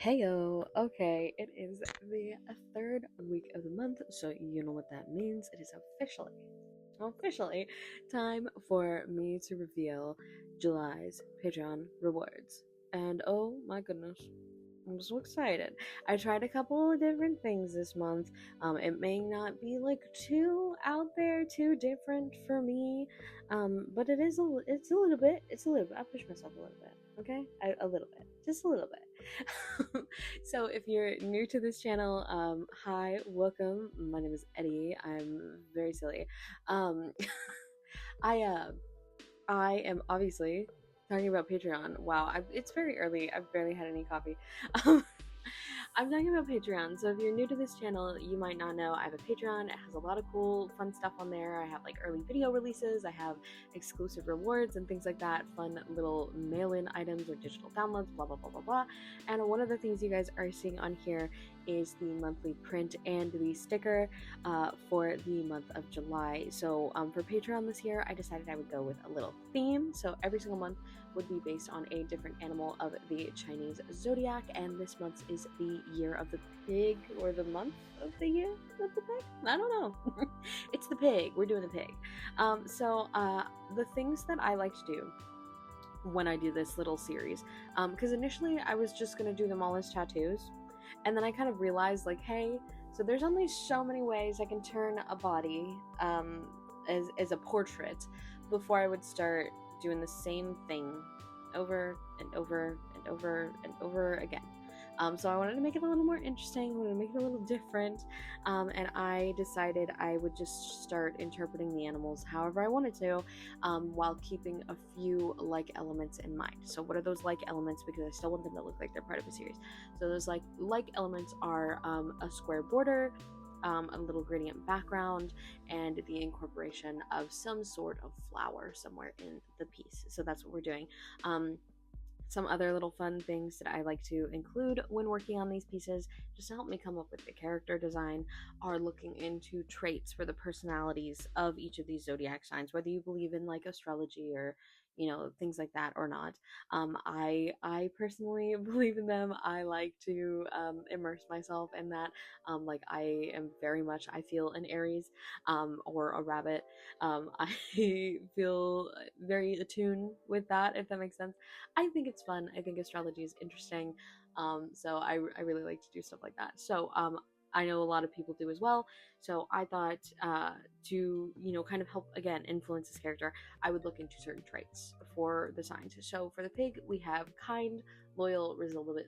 Heyo, okay, it is the third week of the month, so you know what that means. It is officially time for me to reveal July's Patreon rewards. And oh my goodness, I'm so excited. I tried a couple of different things this month. It may not be like too out there, too different for me, but it's a little bit. I push myself a little bit. Okay, a little bit, just a little bit. So if you're new to this channel, hi, welcome. My name is Eddie. I'm very silly. Um, I uh, I am obviously talking about Patreon. Wow, it's very early. I've barely had any coffee. Um, I'm talking about Patreon. So if you're new to this channel, you might not know I have a Patreon. It has a lot of cool, fun stuff on there. I have like early video releases. I have exclusive rewards and things like that. Fun little mail-in items or digital downloads. Blah blah blah blah blah. And one of the things you guys are seeing on here is the monthly print and the sticker for the month of July. So for Patreon this year, I decided I would go with a little theme. So every single month would be based on a different animal of the Chinese zodiac, and this month is the year of the pig, or the month of the year of the pig. I don't know. It's the pig. We're doing the pig. The things that I like to do when I do this little series, because initially I was just gonna do them all as tattoos, and then I kind of realized, like, hey, so there's only so many ways I can turn a body as a portrait before I would start doing the same thing over and over and over and over again. So I wanted to make it a little more interesting, I wanted to make it a little different, and I decided I would just start interpreting the animals however I wanted to, while keeping a few like elements in mind. So what are those like elements? Because I still want them to look like they're part of a series. So those like elements are a square border, a little gradient background, and the incorporation of some sort of flower somewhere in the piece. So that's what we're doing. Some other little fun things that I like to include when working on these pieces, just to help me come up with the character design, are looking into traits for the personalities of each of these zodiac signs, whether you believe in like astrology or things like that or not. I personally believe in them. I like to immerse myself in that. Like I am very much, I feel an Aries, or a rabbit. I feel very attuned with that, if that makes sense. I think it's fun. I think astrology is interesting. So I really like to do stuff like that. So I know a lot of people do as well. So I thought to kind of help again influence this character, I would look into certain traits for the signs. So for the pig, we have kind, loyal, resilient,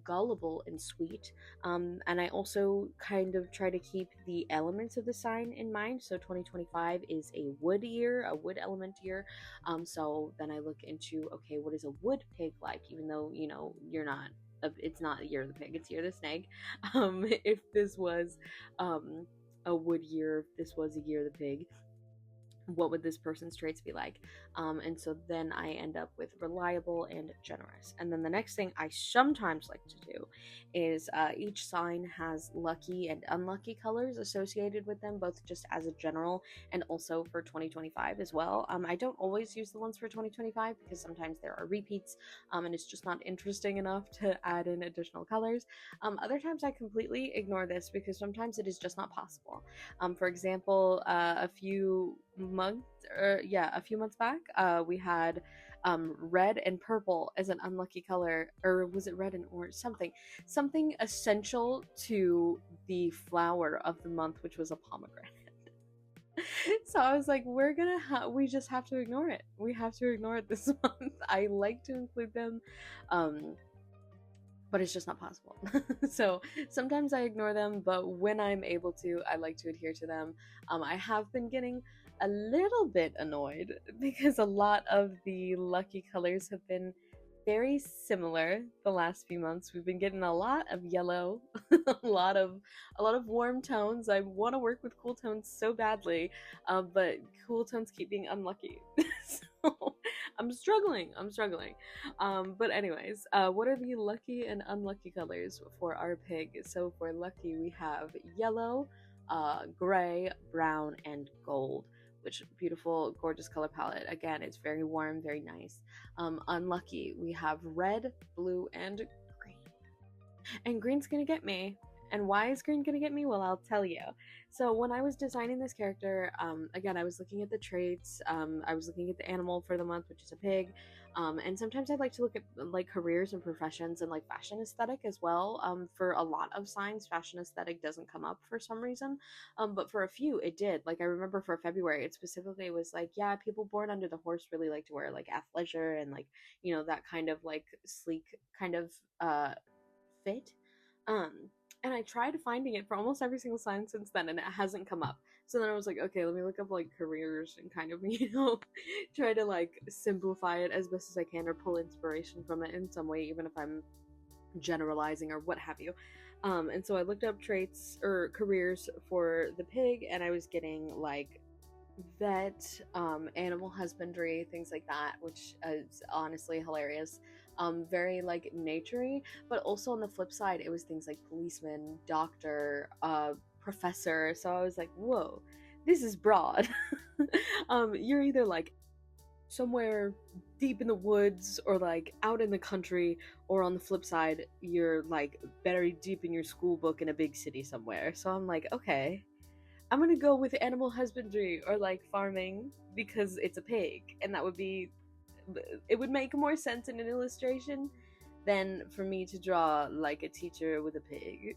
gullible, and sweet. And I also kind of try to keep the elements of the sign in mind. So 2025 is a wood year, a wood element year. So then I look into, okay, what is a wood pig like? Even though, you're not, it's not the year of the pig, it's year of the snake. If this was a wood year, if this was a year of the pig, what would this person's traits be like? And so then I end up with reliable and generous. And then the next thing I sometimes like to do is each sign has lucky and unlucky colors associated with them, both just as a general and also for 2025 as well. I don't always use the ones for 2025 because sometimes there are repeats, and it's just not interesting enough to add in additional colors. Other times I completely ignore this because sometimes it is just not possible. For example, a few months back, we had red and purple as an unlucky color, or was it red and orange? Something essential to the flower of the month, which was a pomegranate. So I was like, we just have to ignore it. We have to ignore it this month. I like to include them, but it's just not possible. So sometimes I ignore them, but when I'm able to, I like to adhere to them. I have been getting a little bit annoyed because a lot of the lucky colors have been very similar the last few months. We've been getting a lot of yellow, a lot of warm tones. I want to work with cool tones so badly, but cool tones keep being unlucky. So I'm struggling. But anyways, what are the lucky and unlucky colors for our pig? So for lucky, we have yellow, gray, brown, and gold. which beautiful, gorgeous color palette. Again, it's very warm, very nice. Unlucky, we have red, blue, and green. And green's gonna get me. And why is green gonna get me? Well, I'll tell you. So when I was designing this character, again, I was looking at the traits. I was looking at the animal for the month, which is a pig. And sometimes I'd like to look at like careers and professions and like fashion aesthetic as well. For a lot of signs, fashion aesthetic doesn't come up for some reason. But for a few, it did. Like I remember for February, it specifically was like, yeah, people born under the horse really like to wear like athleisure and like, you know, that kind of like sleek kind of fit. Um, and I tried finding it for almost every single sign since then, and it hasn't come up. So then I was like, okay, let me look up like careers and kind of, you know, try to like simplify it as best as I can or pull inspiration from it in some way, even if I'm generalizing or what have you. And so I looked up traits or careers for the pig, and I was getting like vet, animal husbandry, things like that, which is honestly hilarious. Very like naturey, but also on the flip side, it was things like policeman, doctor, professor. So I was like, whoa, this is broad. You're either like somewhere deep in the woods or like out in the country, or on the flip side, you're like buried deep in your school book in a big city somewhere. So I'm like, okay, I'm gonna go with animal husbandry or like farming because it's a pig, and that would be, it would make more sense in an illustration than for me to draw like a teacher with a pig.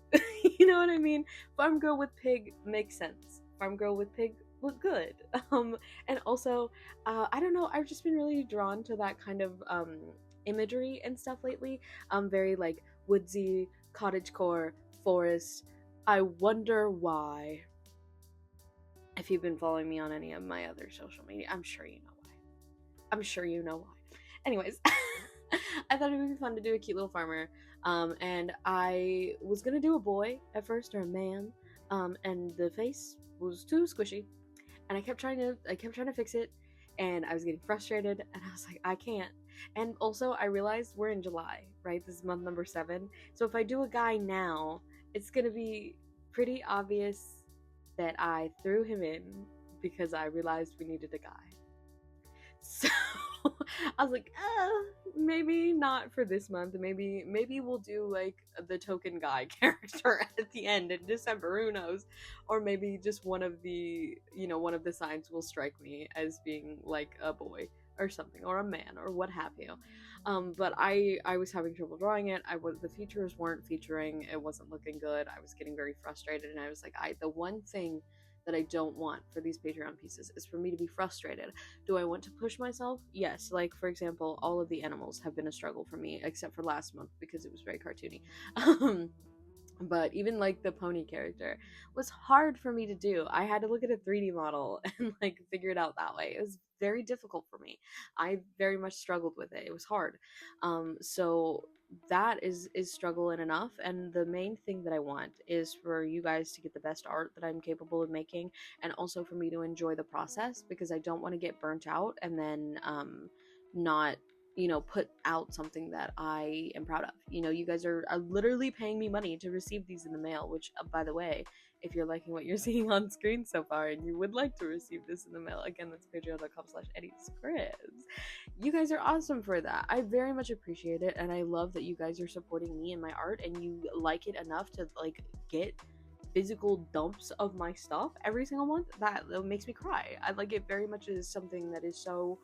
You know what I mean? Farm girl with pig makes sense. Farm girl with pig look good. And also, I don't know, I've just been really drawn to that kind of imagery and stuff lately. Very like woodsy, cottagecore, forest. I wonder why. If you've been following me on any of my other social media, I'm sure you know why. I'm sure you know why. Anyways, I thought it would be fun to do a cute little farmer. And I was gonna do a boy at first, or a man. And the face was too squishy. And I kept trying to fix it, and I was getting frustrated, and I was like, I can't. And also I realized we're in July, right? This is month number 7. So if I do a guy now, it's gonna be pretty obvious that I threw him in because I realized we needed a guy. So I was like, maybe not for this month. Maybe we'll do like the token guy character at the end in December, who knows? Or maybe just one of the signs will strike me as being like a boy or something, or a man, or what have you. But I was having trouble drawing it. The features weren't featuring. It wasn't looking good. I was getting very frustrated, and I was like, the one thing that I don't want for these Patreon pieces is for me to be frustrated. Do I want to push myself? Yes. Like, for example, all of the animals have been a struggle for me, except for last month because it was very cartoony. But even like the pony character was hard for me to do. I had to look at a 3D model and like figure it out that way. It was very difficult for me. I very much struggled with it. It was hard. So that is struggle in enough. And the main thing that I want is for you guys to get the best art that I'm capable of making, and also for me to enjoy the process, because I don't want to get burnt out and then not put out something that I am proud of. You guys are literally paying me money to receive these in the mail, which, by the way, if you're liking what you're seeing on screen so far and you would like to receive this in the mail, again, that's patreon.com/eddiescribs. You guys are awesome for that. I very much appreciate it, and I love that you guys are supporting me and my art, and you like it enough to like get physical dumps of my stuff every single month. That makes me cry. I like it very much. Is something that is so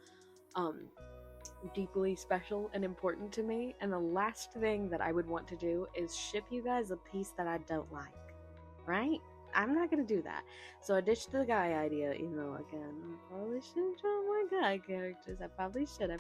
deeply special and important to me. And the last thing that I would want to do is ship you guys a piece that I don't like, right? I'm not gonna do that. So I ditched the guy idea, again, I probably shouldn't draw my guy characters. I probably should,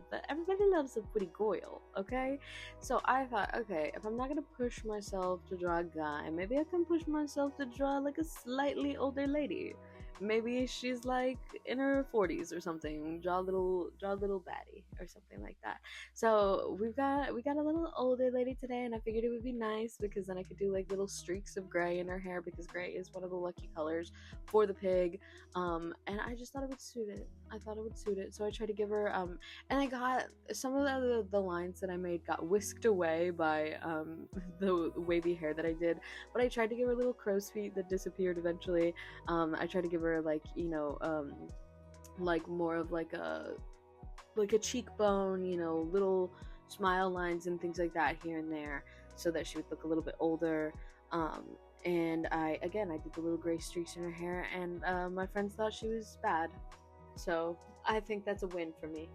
but everybody loves a pretty goyle, okay? So I thought, okay, if I'm not gonna push myself to draw a guy, maybe I can push myself to draw like a slightly older lady. Maybe she's like in her 40s or something. Draw a little baddie or something like that. So we got a little older lady today, and I figured it would be nice because then I could do like little streaks of gray in her hair, because gray is one of the lucky colors for the pig. And I just thought it would suit it. So I tried to give her and I got some of the lines that I made got whisked away by the wavy hair that I did, but I tried to give her little crow's feet that disappeared eventually. I tried to give her were like, you know, like more of like a cheekbone, you know, little smile lines and things like that here and there, so that she would look a little bit older. Um, and I did the little gray streaks in her hair, and my friends thought she was bad. So I think that's a win for me.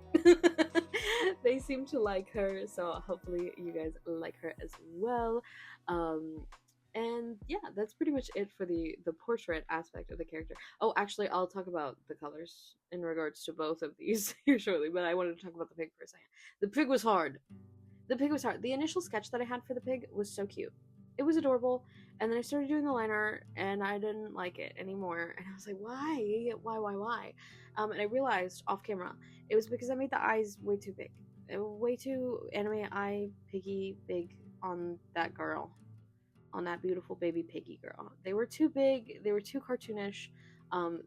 They seem to like her, so hopefully you guys like her as well. And yeah, that's pretty much it for the portrait aspect of the character. Oh, actually, I'll talk about the colors in regards to both of these here shortly, but I wanted to talk about the pig for a second. The pig was hard. The pig was hard. The initial sketch that I had for the pig was so cute. It was adorable, and then I started doing the line art, and I didn't like it anymore. And I was like, why? Why? And I realized off camera it was because I made the eyes way too big, way too anime eye piggy big on that girl, on that beautiful baby piggy girl. They were too big. They were too cartoonish.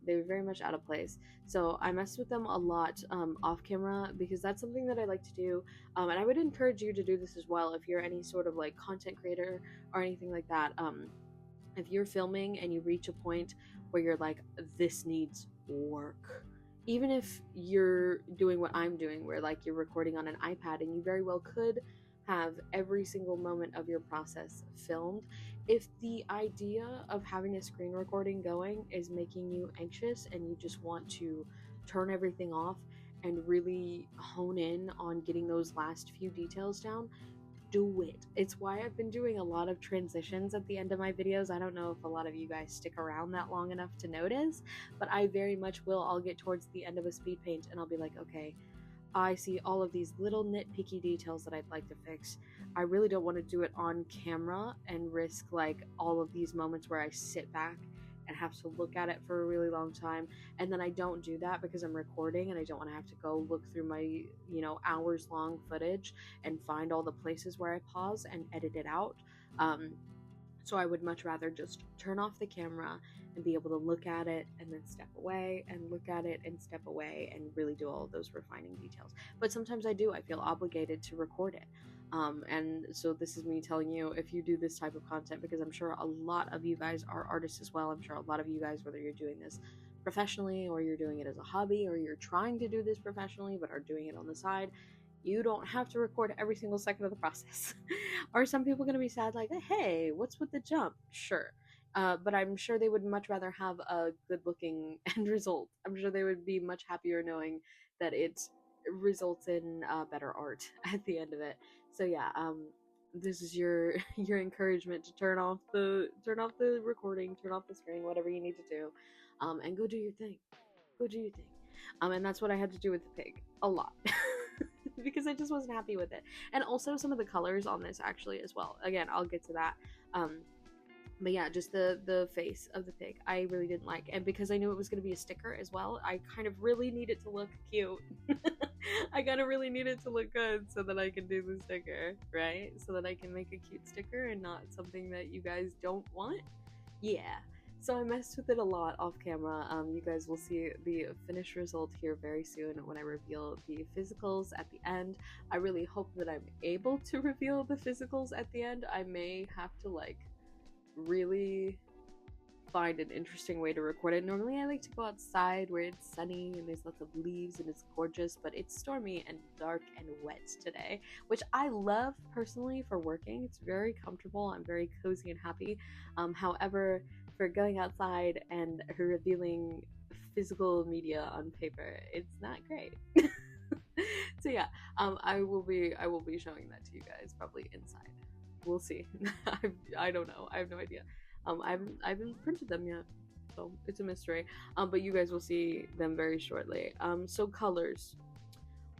They were very much out of place. So I messed with them a lot off camera, because that's something that I like to do. And I would encourage you to do this as well if you're any sort of like content creator or anything like that. If you're filming and you reach a point where you're like, this needs work, even if you're doing what I'm doing, where like you're recording on an iPad and you very well could have every single moment of your process filmed, if the idea of having a screen recording going is making you anxious and you just want to turn everything off and really hone in on getting those last few details down, do it. It's why I've been doing a lot of transitions at the end of my videos. I don't know if a lot of you guys stick around that long enough to notice, but I very much will. I'll get towards the end of a speed paint and I'll be like, okay, I see all of these little nitpicky details that I'd like to fix. I really don't want to do it on camera and risk like all of these moments where I sit back and have to look at it for a really long time, and then I don't do that because I'm recording and I don't want to have to go look through my, you know, hours long footage and find all the places where I pause and edit it out. So I would much rather just turn off the camera and be able to look at it and then step away and look at it and step away and really do all of those refining details. But sometimes I feel obligated to record it. And so this is me telling you, if you do this type of content, because I'm sure a lot of you guys are artists as well. I'm sure a lot of you guys, whether you're doing this professionally or you're doing it as a hobby or you're trying to do this professionally but are doing it on the side, you don't have to record every single second of the process. Are some people going to be sad like, hey, what's with the jump? Sure. But I'm sure they would much rather have a good looking end result. I'm sure they would be much happier knowing that it results in better art at the end of it. So yeah, this is your encouragement to turn off the recording, turn off the screen, whatever you need to do, and go do your thing. Go do your thing. And that's what I had to do with the pig a lot. Because I just wasn't happy with it. And also some of the colors on this actually as well. Again, I'll get to that. But yeah, just the face of the pig I really didn't like. And because I knew it was going to be a sticker as well, I kind of really needed to look cute. I kind of really needed to look good so that I can do the sticker, right? So that I can make a cute sticker and not something that you guys don't want. Yeah. So I messed with it a lot off camera. You guys will see the finished result here very soon when I reveal the physicals at the end. I really hope that I'm able to reveal the physicals at the end. I may have to like really find an interesting way to record it. Normally I like to go outside where it's sunny and there's lots of leaves and it's gorgeous, but it's stormy and dark and wet today, which I love personally for working. It's very comfortable. I'm very cozy and happy. However, for going outside and revealing physical media on paper, it's not great. So yeah, I will be showing that to you guys probably inside. We'll see. I don't know. I have no idea. I haven't printed them yet, so it's a mystery. But you guys will see them very shortly. So colors.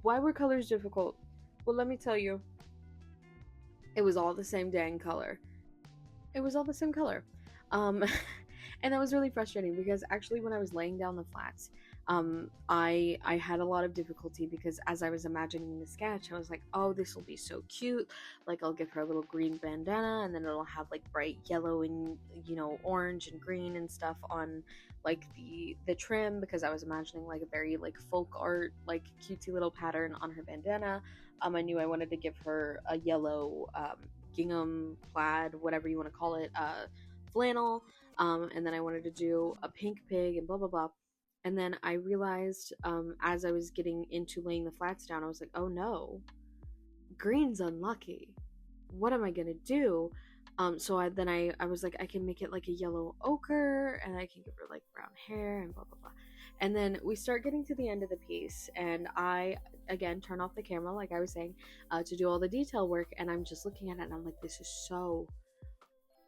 Why were colors difficult? Well, let me tell you. It was all the same dang color. It was all the same color. And that was really frustrating because actually when I was laying down the flats, I had a lot of difficulty because as I was imagining the sketch, I was like, oh, this will be so cute. Like, I'll give her a little green bandana and then it'll have like bright yellow and, you know, orange and green and stuff on like the trim, because I was imagining like a very like folk art, like cutesy little pattern on her bandana. I knew I wanted to give her a yellow gingham, plaid, whatever you want to call it, flannel. and then I wanted to do a pink pig and blah blah blah. And then I realized, as I was getting into laying the flats down, I was like, oh no, green's unlucky. What am I gonna do? So I was like, I can make it like a yellow ochre, and I can give her like brown hair and blah blah blah. And then we start getting to the end of the piece, and I again turn off the camera, like I was saying, to do all the detail work. And I'm just looking at it, and I'm like, this is so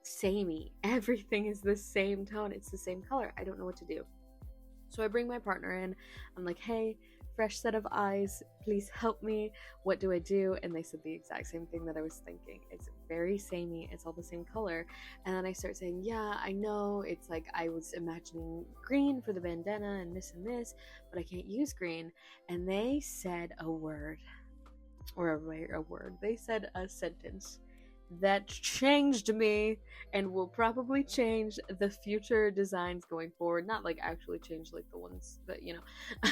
samey. Everything is the same tone. It's the same color. I don't know what to do. So I bring my partner in. I'm like, hey, fresh set of eyes, please help me. What do I do? And they said the exact same thing that I was thinking. It's very samey. It's all the same color. And then I start saying, yeah, I know. It's like I was imagining green for the bandana and this, but I can't use green. And they said a word, or a word. They said a sentence that changed me and will probably change the future designs going forward. Not like actually change like the ones that, you know,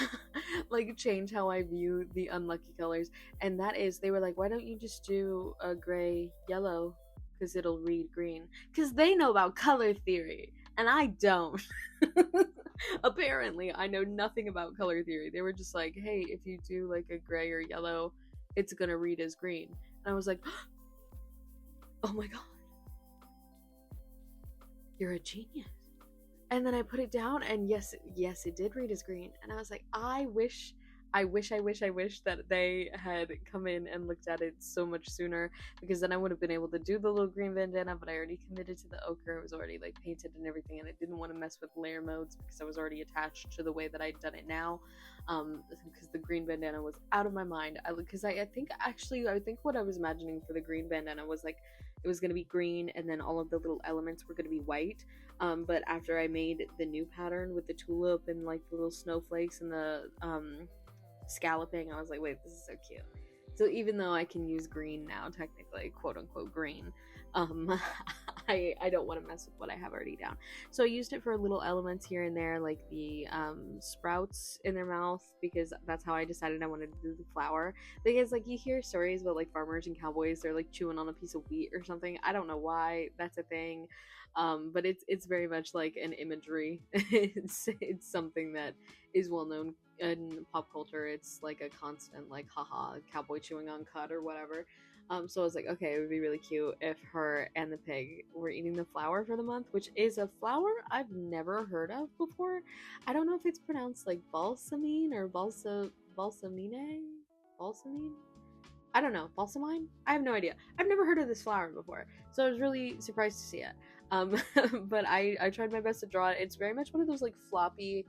like change how I view the unlucky colors. And that is, they were like, why don't you just do a gray yellow, because it'll read green? Because they know about color theory and I don't. Apparently I know nothing about color theory. They were just like, hey, if you do like a gray or yellow, it's gonna read as green. And I was like, oh my god, you're a genius. And then I put it down, and yes, it did read as green. And I was like, I wish that they had come in and looked at it so much sooner, because then I would have been able to do the little green bandana. But I already committed to the ochre. It was already like painted and everything, and I didn't want to mess with layer modes because I was already attached to the way that I'd done it now, because the green bandana was out of my mind. I think what I was imagining for the green bandana was like, it was going to be green and then all of the little elements were going to be white. But after I made the new pattern with the tulip and like the little snowflakes and the scalloping, I was like, wait, this is so cute. So even though I can use green now, technically, quote unquote green, I don't want to mess with what I have already down. So I used it for little elements here and there, like the sprouts in their mouth, because that's how I decided I wanted to do the flower. Because like you hear stories about like farmers and cowboys, they're like chewing on a piece of wheat or something. I don't know why that's a thing, but it's very much like an imagery. it's something that is well known in pop culture. It's like a constant like haha, cowboy chewing on cud or whatever. So I was like, okay, it would be really cute if her and the pig were eating the flower for the month, which is a flower I've never heard of before. I don't know if it's pronounced like balsamine or balsamine. I don't know, balsamine? I have no idea. I've never heard of this flower before, so I was really surprised to see it. But I tried my best to draw it. It's very much one of those like floppy,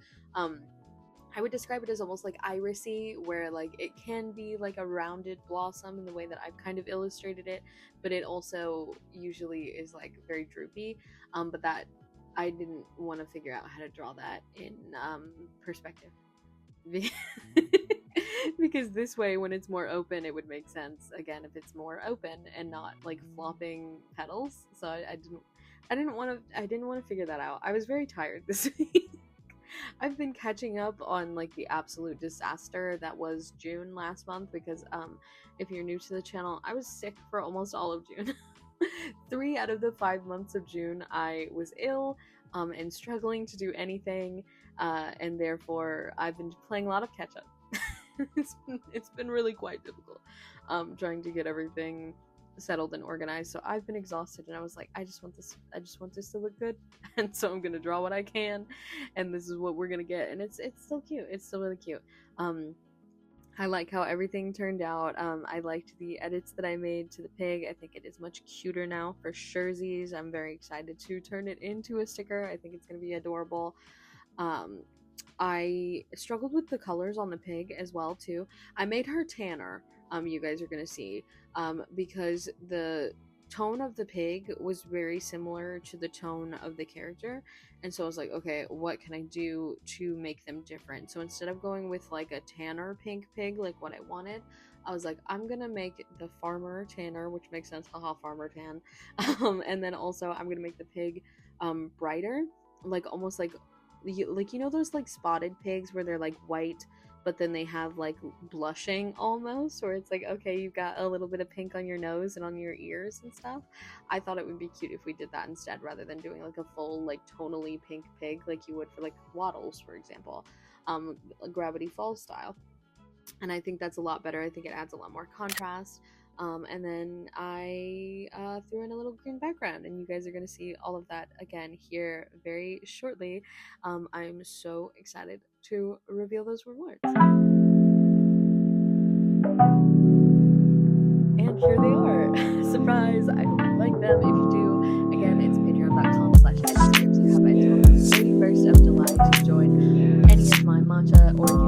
I would describe it as almost like irisy, where like it can be like a rounded blossom in the way that I've kind of illustrated it, but it also usually is like very droopy. But that I didn't want to figure out how to draw that in perspective. Because this way, when it's more open, it would make sense again if it's more open and not like flopping petals. So I didn't want to figure that out. I was very tired this week. I've been catching up on like the absolute disaster that was June last month, because if you're new to the channel, I was sick for almost all of June. 3 out of the 5 months of June I was ill and struggling to do anything, and therefore I've been playing a lot of catch up. It's been really quite difficult trying to get everything settled and organized. So I've been exhausted, and I was like, I just want this to look good, and so I'm gonna draw what I can, and this is what we're gonna get. And it's still cute. It's still really cute. I like how everything turned out. I liked the edits that I made to the pig. I think it is much cuter now for surezies. I'm very excited to turn it into a sticker. I think it's gonna be adorable. I struggled with the colors on the pig as well too. I made her tanner. You guys are gonna see, because the tone of the pig was very similar to the tone of the character, and so I was like, okay, what can I do to make them different? So instead of going with like a tanner pink pig like what I wanted, I was like, I'm gonna make the farmer tanner, which makes sense, haha, farmer tan. And then also I'm gonna make the pig brighter, like almost like you know those like spotted pigs where they're like white but then they have like blushing almost, where it's like, okay, you've got a little bit of pink on your nose and on your ears and stuff. I thought it would be cute if we did that instead, rather than doing like a full like tonally pink pig like you would for like Waddles, for example, Gravity Falls style. And I think that's a lot better. I think it adds a lot more contrast. And then I threw in a little green background, and you guys are going to see all of that again here very shortly. I'm so excited to reveal those rewards. And here they are. Surprise! I hope you like them. If you do, again, it's patreon.com/eddiescribs. You have until the 31st of July to join any of my matcha or